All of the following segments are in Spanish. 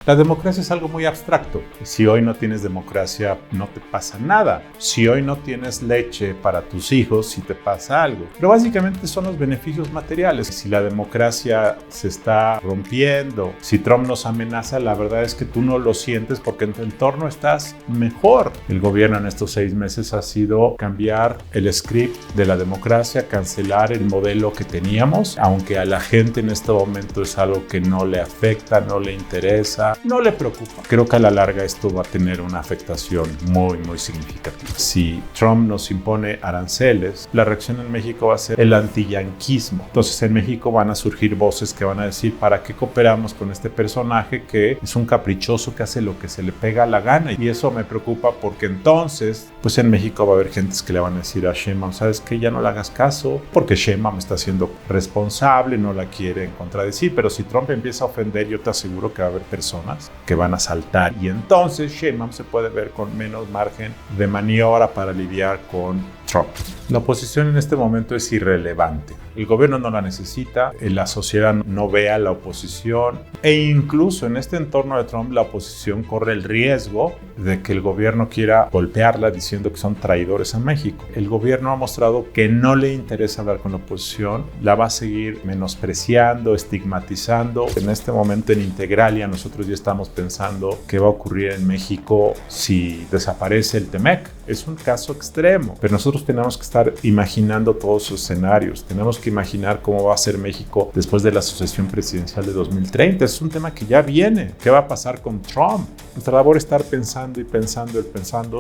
La democracia es algo muy abstracto. Si hoy no tienes democracia, no te pasa nada. Si hoy no tienes leche para tus hijos, sí te pasa algo. Pero básicamente son los beneficios materiales. Si la democracia se está rompiendo, si Trump nos amenaza, la verdad es que tú no lo sientes porque en tu entorno estás mejor. El gobierno en estos 6 meses ha sido cambiar el script de la democracia, cancelar el modelo que teníamos, aunque a la gente en este momento es algo que no le afecta, no le interesa, no le preocupa. Creo que a la larga esto va a tener una afectación muy significativa. Si Trump nos impone aranceles, la reacción en México va a ser el antiyanquismo. Entonces en México van a surgir voces que van a decir, ¿para qué cooperamos con este personaje que es un caprichoso que hace lo que se le pega la gana? Y eso me preocupa porque entonces, pues en México va a haber gentes que le van a decir a Sheinbaum, ¿sabes qué? Ya no le hagas caso, porque Sheinbaum está siendo responsable, no la quieren contradecir. Pero si Trump empieza a ofender, yo te aseguro que va a haber personas que van a saltar y entonces Sheinbaum se puede ver con menos margen de maniobra para lidiar con Trump. La oposición en este momento es irrelevante. El gobierno no la necesita, la sociedad no ve a la oposición e incluso en este entorno de Trump la oposición corre el riesgo de que el gobierno quiera golpearla diciendo que son traidores a México. El gobierno ha mostrado que no le interesa hablar con la oposición, la va a seguir menospreciando, estigmatizando. En este momento en Integralia nosotros ya estamos pensando qué va a ocurrir en México si desaparece el TEMEC. Es un caso extremo, pero nosotros tenemos que estar imaginando todos esos escenarios. Tenemos que imaginar cómo va a ser México después de la sucesión presidencial de 2030. Es un tema que ya viene. ¿Qué va a pasar con Trump? Nuestra labor es estar pensando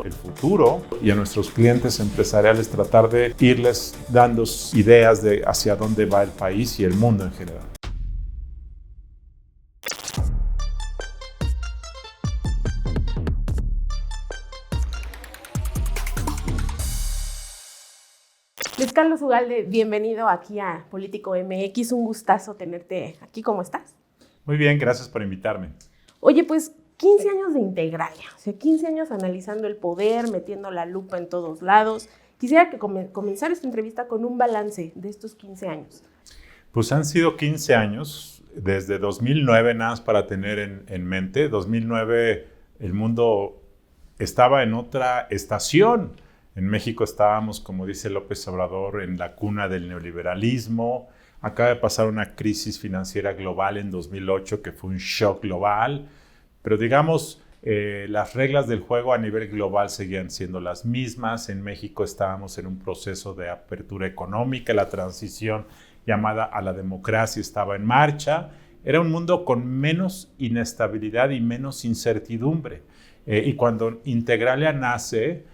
el futuro y a nuestros clientes empresariales tratar de irles dando ideas de hacia dónde va el país y el mundo en general. Luis Carlos Ugalde, bienvenido aquí a Político MX, un gustazo tenerte aquí, ¿cómo estás? Muy bien, gracias por invitarme. Oye, pues 15 años de Integralia, o sea, 15 años analizando el poder, metiendo la lupa en todos lados. Quisiera que comenzar esta entrevista con un balance de estos 15 años. Pues han sido 15 años, desde 2009, nada más para tener en mente. 2009 el mundo estaba en otra estación. En México estábamos, como dice López Obrador, en la cuna del neoliberalismo. Acaba de pasar una crisis financiera global en 2008 que fue un shock global. Pero digamos, las reglas del juego a nivel global seguían siendo las mismas. En México estábamos en un proceso de apertura económica. La transición llamada a la democracia estaba en marcha. Era un mundo con menos inestabilidad y menos incertidumbre. Y cuando Integralia nace,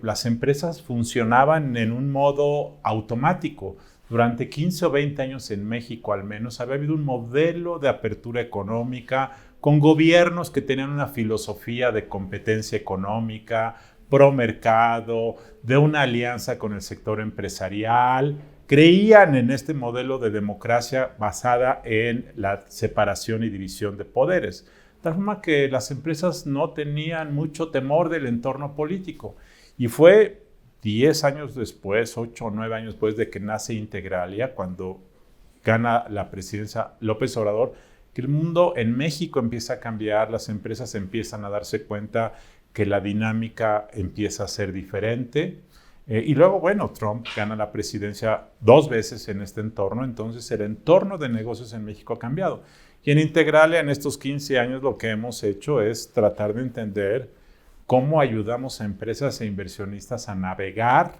las empresas funcionaban en un modo automático. Durante 15 o 20 años en México al menos había habido un modelo de apertura económica con gobiernos que tenían una filosofía de competencia económica, pro mercado, de una alianza con el sector empresarial. Creían en este modelo de democracia basada en la separación y división de poderes. De tal forma que las empresas no tenían mucho temor del entorno político. Y fue 10 años después, 8 o 9 años después de que nace Integralia, cuando gana la presidencia López Obrador, que el mundo en México empieza a cambiar, las empresas empiezan a darse cuenta que la dinámica empieza a ser diferente. Y luego, bueno, Trump gana la presidencia 2 veces en este entorno, entonces el entorno de negocios en México ha cambiado. Y en Integralia, en estos 15 años, lo que hemos hecho es tratar de entender cómo ayudamos a empresas e inversionistas a navegar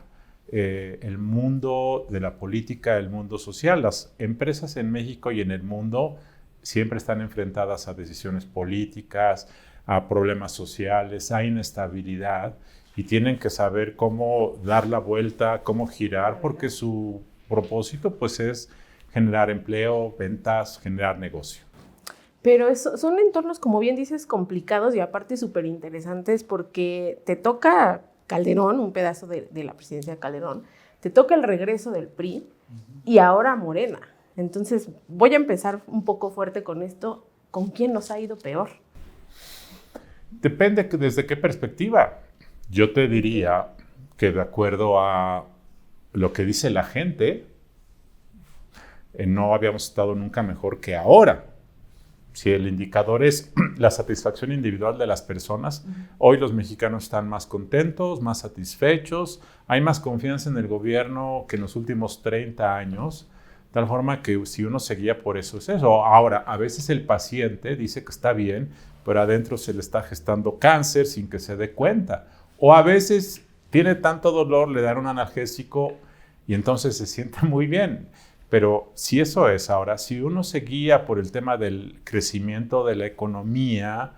el mundo de la política, el mundo social. Las empresas en México y en el mundo siempre están enfrentadas a decisiones políticas, a problemas sociales, a inestabilidad, y tienen que saber cómo dar la vuelta, cómo girar, porque su propósito pues es generar empleo, ventas, generar negocio. Pero son entornos, como bien dices, complicados y aparte súper interesantes porque te toca Calderón, un pedazo de la presidencia de Calderón, te toca el regreso del PRI y ahora Morena. Entonces voy a empezar un poco fuerte con esto. ¿Con quién nos ha ido peor? Depende desde qué perspectiva. Yo te diría que de acuerdo a lo que dice la gente, no habíamos estado nunca mejor que ahora. si el indicador es la satisfacción individual de las personas, hoy los mexicanos están más contentos, más satisfechos, hay más confianza en el gobierno que en los últimos 30 años, de tal forma que si uno se guía por eso es eso. Ahora, a veces el paciente dice que está bien, pero adentro se le está gestando cáncer sin que se dé cuenta. O a veces tiene tanto dolor, le dan un analgésico y entonces se siente muy bien. Pero si eso es ahora, si uno se guía por el tema del crecimiento de la economía,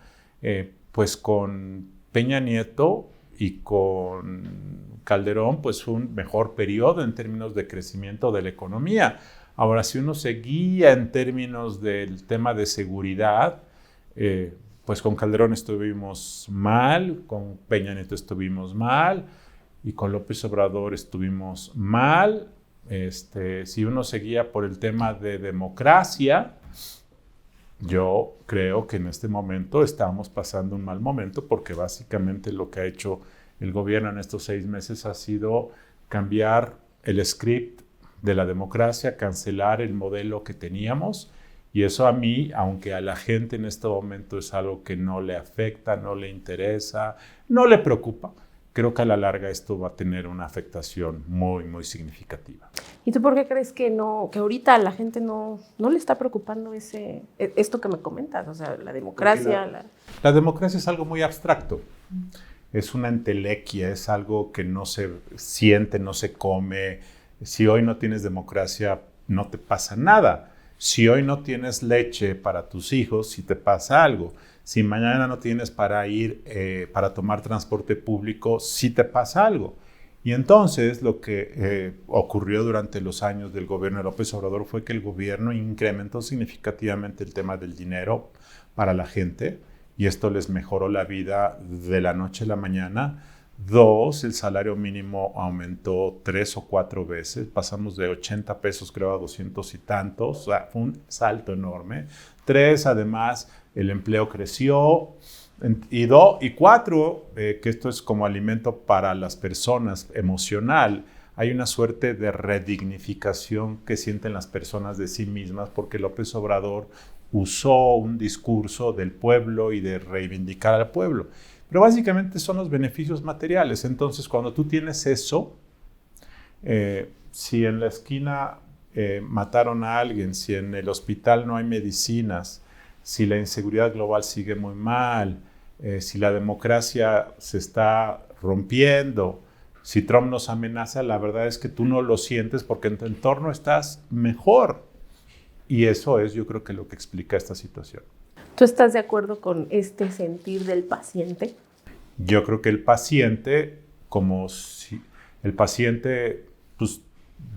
pues con Peña Nieto y con Calderón, pues fue un mejor periodo en términos de crecimiento de la economía. Ahora, si uno se guía en términos del tema de seguridad, pues con Calderón estuvimos mal, con Peña Nieto estuvimos mal y con López Obrador estuvimos mal. Si uno se guía por el tema de democracia, yo creo que en este momento estamos pasando un mal momento porque básicamente lo que ha hecho el gobierno en estos 6 meses ha sido cambiar el script de la democracia, cancelar el modelo que teníamos y eso a mí, aunque a la gente en este momento es algo que no le afecta, no le interesa, no le preocupa, creo que a la larga esto va a tener una afectación muy, muy significativa. ¿Y tú por qué crees que ahorita a la gente no le está preocupando esto que me comentas? O sea, la democracia. La democracia es algo muy abstracto. Es una entelequia, es algo que no se siente, no se come. Si hoy no tienes democracia, no te pasa nada. Si hoy no tienes leche para tus hijos, sí te pasa algo. Si mañana no tienes para ir, para tomar transporte público, sí te pasa algo. Y entonces lo que ocurrió durante los años del gobierno de López Obrador fue que el gobierno incrementó significativamente el tema del dinero para la gente y esto les mejoró la vida de la noche a la mañana. 2, el salario mínimo aumentó 3 o 4 veces, pasamos de 80 pesos creo a 200 y tantos, o sea, fue un salto enorme. 3, además, el empleo creció. Y 4, que esto es como alimento para las personas emocional, hay una suerte de redignificación que sienten las personas de sí mismas porque López Obrador usó un discurso del pueblo y de reivindicar al pueblo. Pero básicamente son los beneficios materiales. Entonces, cuando tú tienes eso, si en la esquina mataron a alguien, si en el hospital no hay medicinas, si la inseguridad global sigue muy mal, si la democracia se está rompiendo, si Trump nos amenaza, la verdad es que tú no lo sientes porque en tu entorno estás mejor. Y eso es, yo creo que lo que explica esta situación. ¿Tú estás de acuerdo con este sentir del paciente? Yo creo que el paciente, como si el paciente pues,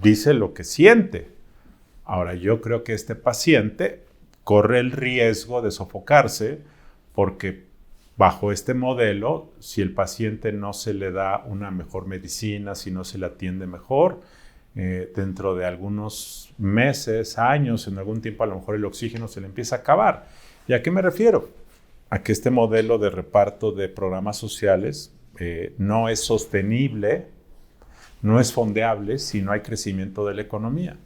dice lo que siente. Ahora, yo creo que este paciente corre el riesgo de sofocarse porque bajo este modelo, si el paciente no se le da una mejor medicina, si no se le atiende mejor, dentro de algunos meses, años, en algún tiempo a lo mejor el oxígeno se le empieza a acabar. ¿Y a qué me refiero? A que este modelo de reparto de programas sociales no es sostenible, no es fondeable si no hay crecimiento de la economía.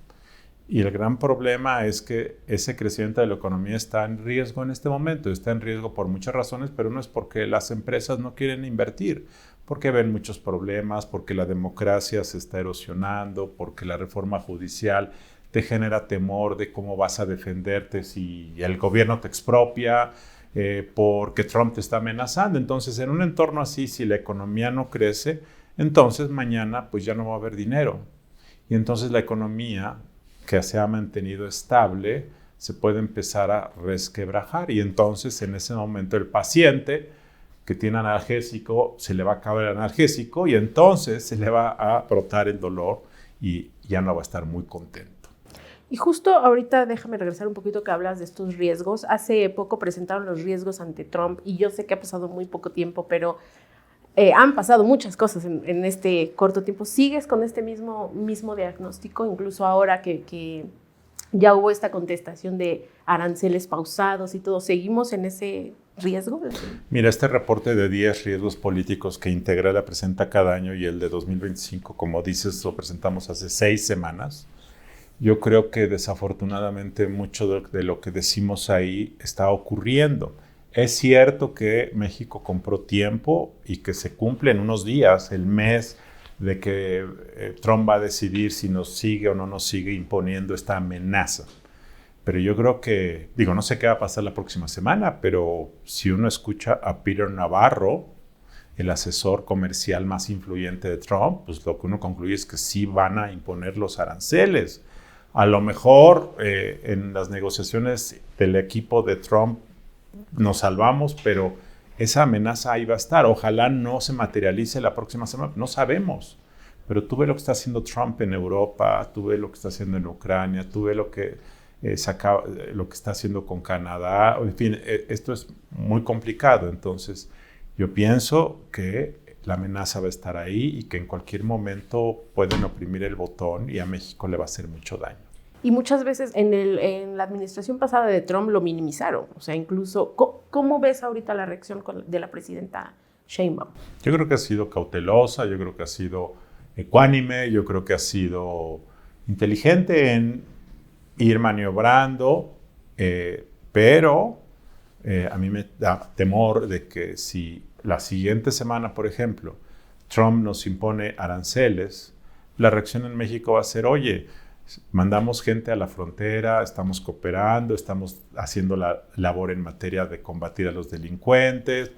Y el gran problema es que ese crecimiento de la economía está en riesgo en este momento. Está en riesgo por muchas razones, pero no es porque las empresas no quieren invertir, porque ven muchos problemas, porque la democracia se está erosionando, porque la reforma judicial te genera temor de cómo vas a defenderte si el gobierno te expropia, porque Trump te está amenazando. Entonces, en un entorno así, si la economía no crece, entonces mañana pues ya no va a haber dinero. Y entonces la economía que se ha mantenido estable se puede empezar a resquebrajar y entonces en ese momento el paciente que tiene analgésico se le va a acabar el analgésico y entonces se le va a brotar el dolor y ya no va a estar muy contento. Y justo ahorita déjame regresar un poquito que hablas de estos riesgos. Hace poco presentaron los riesgos ante Trump y yo sé que ha pasado muy poco tiempo, pero han pasado muchas cosas en este corto tiempo. ¿Sigues con este mismo diagnóstico? Incluso ahora que ya hubo esta contestación de aranceles pausados y todo, ¿seguimos en ese riesgo? Mira, este reporte de 10 riesgos políticos que Integrala presenta cada año y el de 2025, como dices, lo presentamos hace 6 semanas. yo creo que desafortunadamente mucho de lo que decimos ahí está ocurriendo. Es cierto que México compró tiempo y que se cumple en unos días el mes de que Trump va a decidir si nos sigue o no nos sigue imponiendo esta amenaza. Pero yo creo que, digo, no sé qué va a pasar la próxima semana, pero si uno escucha a Peter Navarro, el asesor comercial más influyente de Trump, pues lo que uno concluye es que sí van a imponer los aranceles. A lo mejor en las negociaciones del equipo de Trump nos salvamos, pero esa amenaza ahí va a estar. Ojalá no se materialice la próxima semana, no sabemos. Pero tú ves lo que está haciendo Trump en Europa, tú ves lo que está haciendo en Ucrania, tú ves lo que lo que está haciendo con Canadá. En fin, esto es muy complicado. Entonces, yo pienso que la amenaza va a estar ahí y que en cualquier momento pueden oprimir el botón y a México le va a hacer mucho daño. Y muchas veces en la administración pasada de Trump lo minimizaron. O sea, incluso, ¿cómo ves ahorita la reacción de la presidenta Sheinbaum? Yo creo que ha sido cautelosa, yo creo que ha sido ecuánime, yo creo que ha sido inteligente en ir maniobrando, pero a mí me da temor de que si la siguiente semana, por ejemplo, Trump nos impone aranceles, la reacción en México va a ser, oye, mandamos gente a la frontera, estamos cooperando, estamos haciendo la labor en materia de combatir a los delincuentes,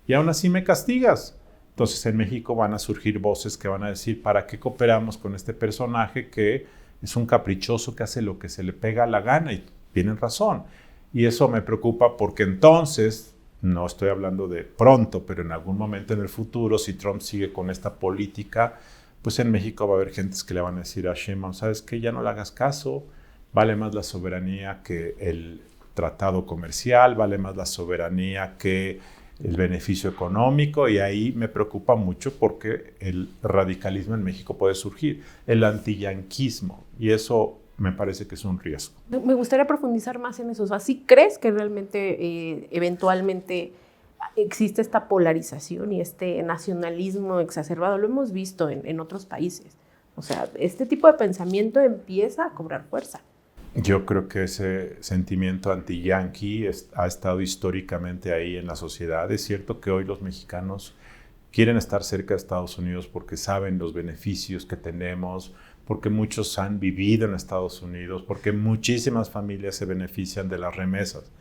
y aún así me castigas. Entonces en México van a surgir voces que van a decir, ¿para qué cooperamos con este personaje que es un caprichoso que hace lo que se le pega la gana? Y tienen razón. Y eso me preocupa porque entonces, no estoy hablando de pronto, pero en algún momento en el futuro, si Trump sigue con esta política, pues en México va a haber gentes que le van a decir a Sheinbaum, ¿sabes qué? Ya no le hagas caso, vale más la soberanía que el tratado comercial, vale más la soberanía que el beneficio económico, y ahí me preocupa mucho porque el radicalismo en México puede surgir, el antiyanquismo, y eso me parece que es un riesgo. Me gustaría profundizar más en eso. O sea, ¿sí crees que realmente eventualmente existe esta polarización y este nacionalismo exacerbado? Lo hemos visto en otros países. O sea, este tipo de pensamiento empieza a cobrar fuerza. Yo creo que ese sentimiento anti-yanqui ha estado históricamente ahí en la sociedad. Es cierto que hoy los mexicanos quieren estar cerca de Estados Unidos porque saben los beneficios que tenemos, porque muchos han vivido en Estados Unidos, porque muchísimas familias se benefician de las remesas.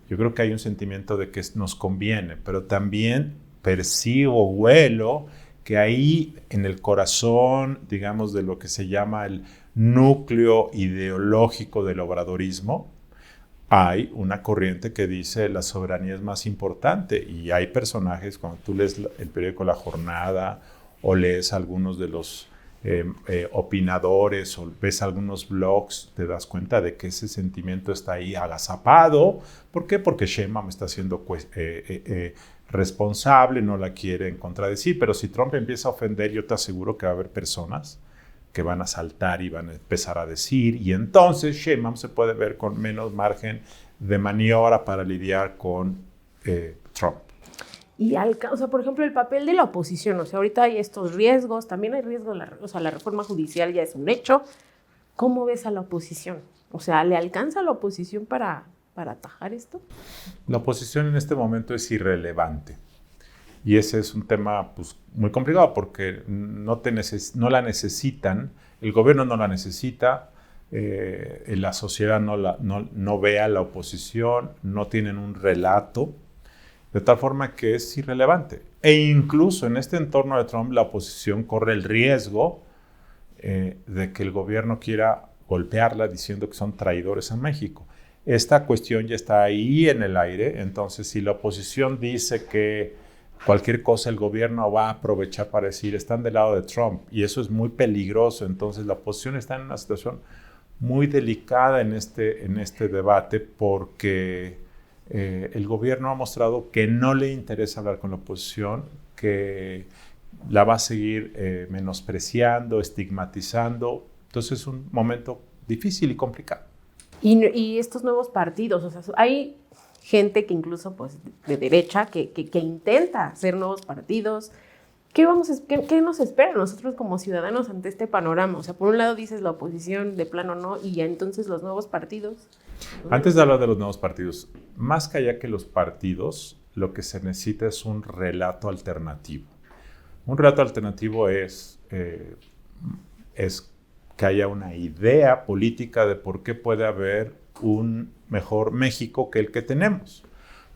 Yo creo que hay un sentimiento de que nos conviene, pero también percibo, huelo, que ahí en el corazón, digamos, de lo que se llama el núcleo ideológico del obradorismo, hay una corriente que dice la soberanía es más importante, y hay personajes, cuando tú lees el periódico La Jornada o lees algunos de los opinadores o ves algunos blogs, te das cuenta de que ese sentimiento está ahí agazapado. ¿Por qué? Porque Sheinbaum está siendo responsable, no la quieren contradecir, pero si Trump empieza a ofender, yo te aseguro que va a haber personas que van a saltar y van a empezar a decir, y entonces Sheinbaum se puede ver con menos margen de maniobra para lidiar con Trump. Y, o sea, por ejemplo, el papel de la oposición. O sea, ahorita hay estos riesgos, también hay riesgos, o sea, la reforma judicial ya es un hecho. ¿Cómo ves a la oposición? O sea, ¿le alcanza a la oposición para atajar esto? La oposición en este momento es irrelevante. Y ese es un tema pues, muy complicado porque no la necesitan, el gobierno no la necesita, la sociedad no ve a la oposición, no tienen un relato, de tal forma que es irrelevante. E incluso en este entorno de Trump, la oposición corre el riesgo de que el gobierno quiera golpearla diciendo que son traidores a México. Esta cuestión ya está ahí en el aire, entonces si la oposición dice que cualquier cosa el gobierno va a aprovechar para decir están del lado de Trump, y eso es muy peligroso. Entonces la oposición está en una situación muy delicada en este debate porque el gobierno ha mostrado que no le interesa hablar con la oposición, que la va a seguir menospreciando, estigmatizando. Entonces es un momento difícil y complicado. Y estos nuevos partidos, o sea, hay gente que incluso pues, de derecha que intenta hacer nuevos partidos, ¿Qué nos espera nosotros como ciudadanos ante este panorama? O sea, por un lado dices la oposición de plano no, y ya entonces los nuevos partidos. Antes de hablar de los nuevos partidos, más que allá que los partidos, lo que se necesita es un relato alternativo. Un relato alternativo es que haya una idea política de por qué puede haber un mejor México que el que tenemos.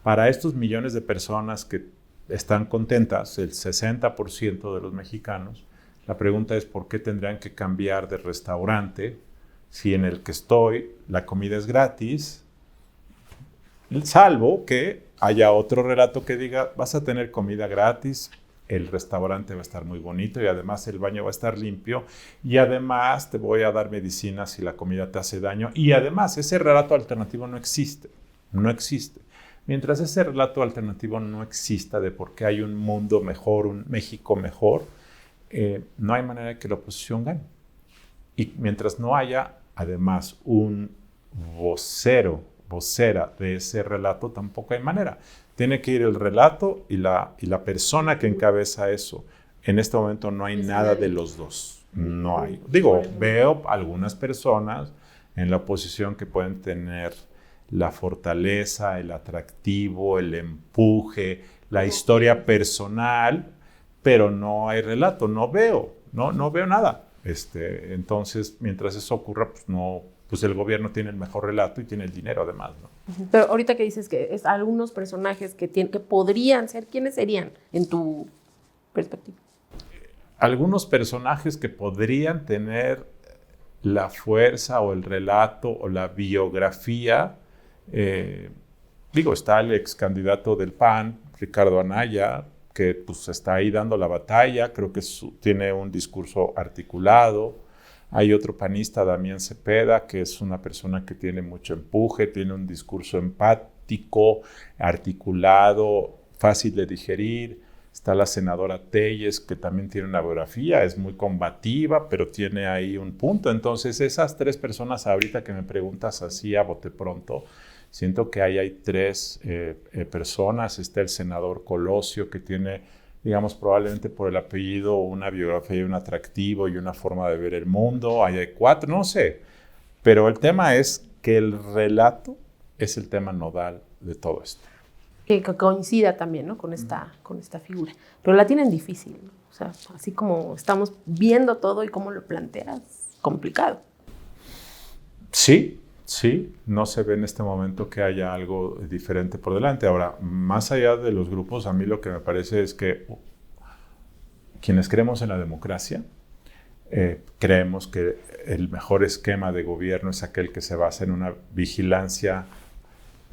Para estos millones de personas que están contentas, el 60% de los mexicanos, la pregunta es por qué tendrían que cambiar de restaurante si en el que estoy la comida es gratis, salvo que haya otro relato que diga vas a tener comida gratis, el restaurante va a estar muy bonito y además el baño va a estar limpio y además te voy a dar medicinas si la comida te hace daño y además ese relato alternativo no existe. Mientras ese relato alternativo no exista de por qué hay un mundo mejor, un México mejor, no hay manera de que la oposición gane. Y mientras no haya, además, un vocera de ese relato, tampoco hay manera. Tiene que ir el relato y la persona que encabeza eso. En este momento no hay nada de los dos. No hay. Digo, veo algunas personas en la oposición que pueden tener la fortaleza, el atractivo, el empuje, la historia personal, pero no hay relato, no veo nada. Entonces, mientras eso ocurra, pues el gobierno tiene el mejor relato y tiene el dinero además, ¿no? Pero ahorita que dices que es algunos personajes que podrían ser, ¿quiénes serían en tu perspectiva? Algunos personajes que podrían tener la fuerza o el relato o la biografía. Está el ex candidato del PAN, Ricardo Anaya, que pues está ahí dando la batalla, creo que tiene un discurso articulado. Hay otro panista, Damián Cepeda, que es una persona que tiene mucho empuje, tiene un discurso empático, articulado, fácil de digerir. Está la senadora Telles, que también tiene una biografía, es muy combativa, pero tiene ahí un punto. Entonces, esas tres personas ahorita que me preguntas así a bote pronto, siento que ahí hay tres personas. Está el senador Colosio, que tiene, digamos, probablemente por el apellido, una biografía y un atractivo y una forma de ver el mundo. Ahí hay cuatro, no sé. Pero el tema es que el relato es el tema nodal de todo esto. Que coincida también, ¿no? con esta figura. Pero la tienen difícil, ¿no? O sea, así como estamos viendo todo y cómo lo planteas, complicado. Sí, no se ve en este momento que haya algo diferente por delante. Ahora, más allá de los grupos, a mí lo que me parece es que quienes creemos en la democracia, creemos que el mejor esquema de gobierno es aquel que se basa en una vigilancia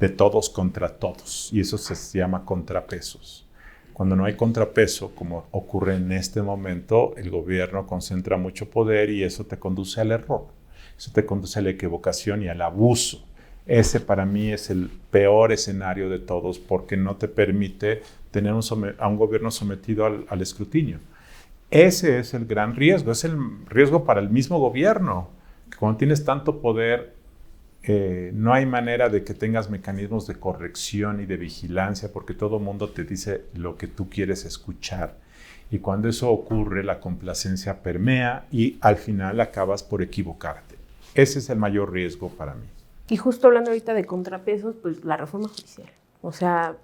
de todos contra todos, y eso se llama contrapesos. Cuando no hay contrapeso, como ocurre en este momento, el gobierno concentra mucho poder y eso te conduce al error, eso te conduce a la equivocación y al abuso. Ese para mí es el peor escenario de todos porque no te permite tener a un gobierno sometido al escrutinio. Ese es el gran riesgo, es el riesgo para el mismo gobierno, que cuando tienes tanto poder, no hay manera de que tengas mecanismos de corrección y de vigilancia porque todo el mundo te dice lo que tú quieres escuchar. Y cuando eso ocurre, la complacencia permea y al final acabas por equivocarte. Ese es el mayor riesgo para mí. Y justo hablando ahorita de contrapesos, pues la reforma judicial. O sea,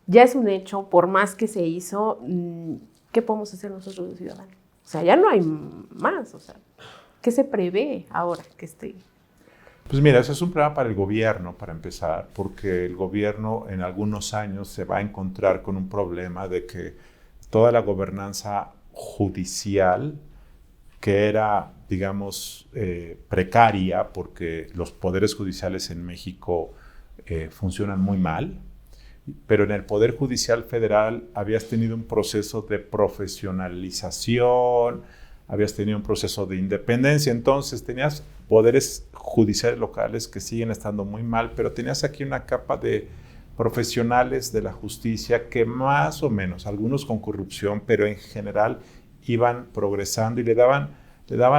ya es un hecho, por más que se hizo, ¿qué podemos hacer nosotros los ciudadanos? O sea, ya no hay más. O sea, ¿qué se prevé ahora que esté? Pues mira, eso es un problema para el gobierno, para empezar, porque el gobierno en algunos años se va a encontrar con un problema de que toda la gobernanza judicial, que era, digamos, precaria, porque los poderes judiciales en México funcionan muy mal, pero en el Poder Judicial Federal habías tenido un proceso de profesionalización, habías tenido un proceso de independencia, entonces tenías poderes judiciales locales que siguen estando muy mal, pero tenías aquí una capa de profesionales de la justicia que más o menos, algunos con corrupción, pero en general iban progresando y le daban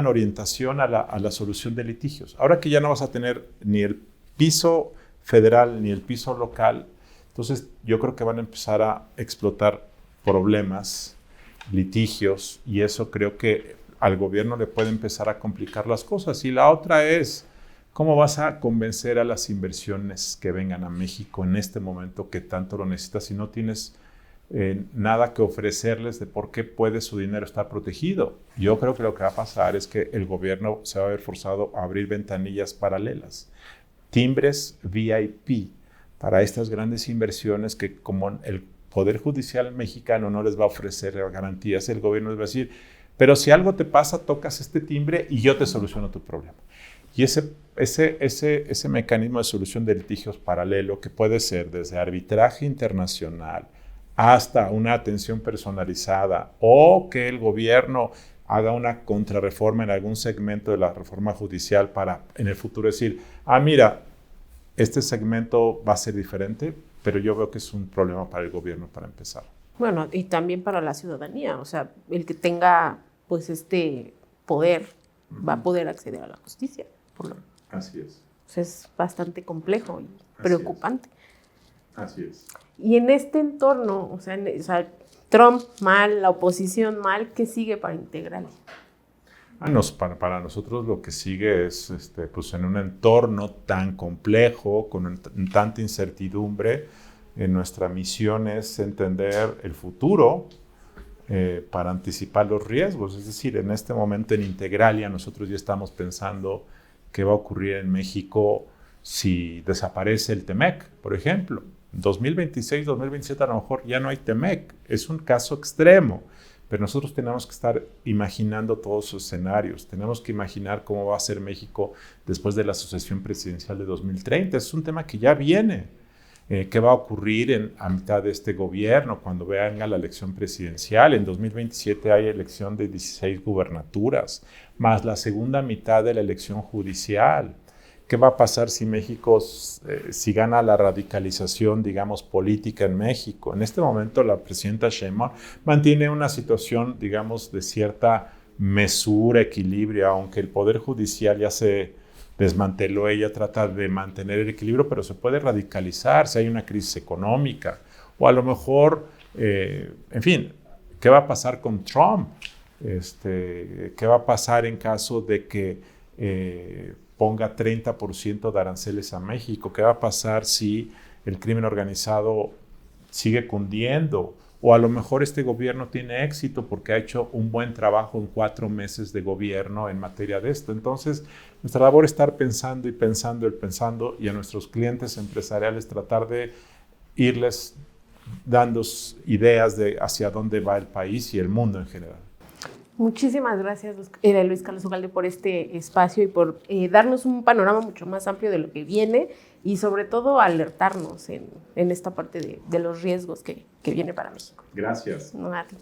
orientación a la solución de litigios. Ahora que ya no vas a tener ni el piso federal ni el piso local, entonces yo creo que van a empezar a explotar problemas litigios, y eso creo que al gobierno le puede empezar a complicar las cosas. Y la otra es, ¿cómo vas a convencer a las inversiones que vengan a México en este momento que tanto lo necesitas si no tienes nada que ofrecerles de por qué puede su dinero estar protegido? Yo creo que lo que va a pasar es que el gobierno se va a ver forzado a abrir ventanillas paralelas, timbres VIP para estas grandes inversiones que, como el Poder Judicial mexicano no les va a ofrecer garantías, el gobierno les va a decir, pero si algo te pasa, tocas este timbre y yo te soluciono tu problema. Y ese mecanismo de solución de litigios paralelo, que puede ser desde arbitraje internacional hasta una atención personalizada, o que el gobierno haga una contrarreforma en algún segmento de la reforma judicial para en el futuro decir, mira, este segmento va a ser diferente, pero yo veo que es un problema para el gobierno para empezar. Bueno, y también para la ciudadanía, o sea, el que tenga pues este poder va a poder acceder a la justicia. Así es. O sea, es bastante complejo y preocupante. Así es. Y en este entorno, o sea, Trump mal, la oposición mal, ¿qué sigue para Integralia? Para nosotros lo que sigue es, pues en un entorno tan complejo, con tanta incertidumbre, nuestra misión es entender el futuro para anticipar los riesgos. Es decir, en este momento en Integralia nosotros ya estamos pensando qué va a ocurrir en México si desaparece el TEMEC, por ejemplo. En 2026, 2027 a lo mejor ya no hay TEMEC. Es un caso extremo. Pero nosotros tenemos que estar imaginando todos esos escenarios. Tenemos que imaginar cómo va a ser México después de la sucesión presidencial de 2030. Es un tema que ya viene. ¿Qué va a ocurrir a mitad de este gobierno cuando venga la elección presidencial? En 2027 hay elección de 16 gubernaturas, más la segunda mitad de la elección judicial. ¿Qué va a pasar si México, si gana la radicalización, digamos, política en México? En este momento la presidenta Sheinbaum mantiene una situación, digamos, de cierta mesura, equilibrio, aunque el Poder Judicial ya se desmanteló, ella trata de mantener el equilibrio, pero se puede radicalizar si hay una crisis económica. O a lo mejor, en fin, ¿qué va a pasar con Trump? ¿Qué va a pasar en caso de que ponga 30% de aranceles a México? ¿Qué va a pasar si el crimen organizado sigue cundiendo? O a lo mejor este gobierno tiene éxito porque ha hecho un buen trabajo en 4 meses de gobierno en materia de esto. Entonces, nuestra labor es estar pensando y a nuestros clientes empresariales tratar de irles dando ideas de hacia dónde va el país y el mundo en general. Muchísimas gracias, Luis Carlos Ugalde, por este espacio y por darnos un panorama mucho más amplio de lo que viene y sobre todo alertarnos en esta parte de los riesgos que viene para México. Gracias. No, a ti.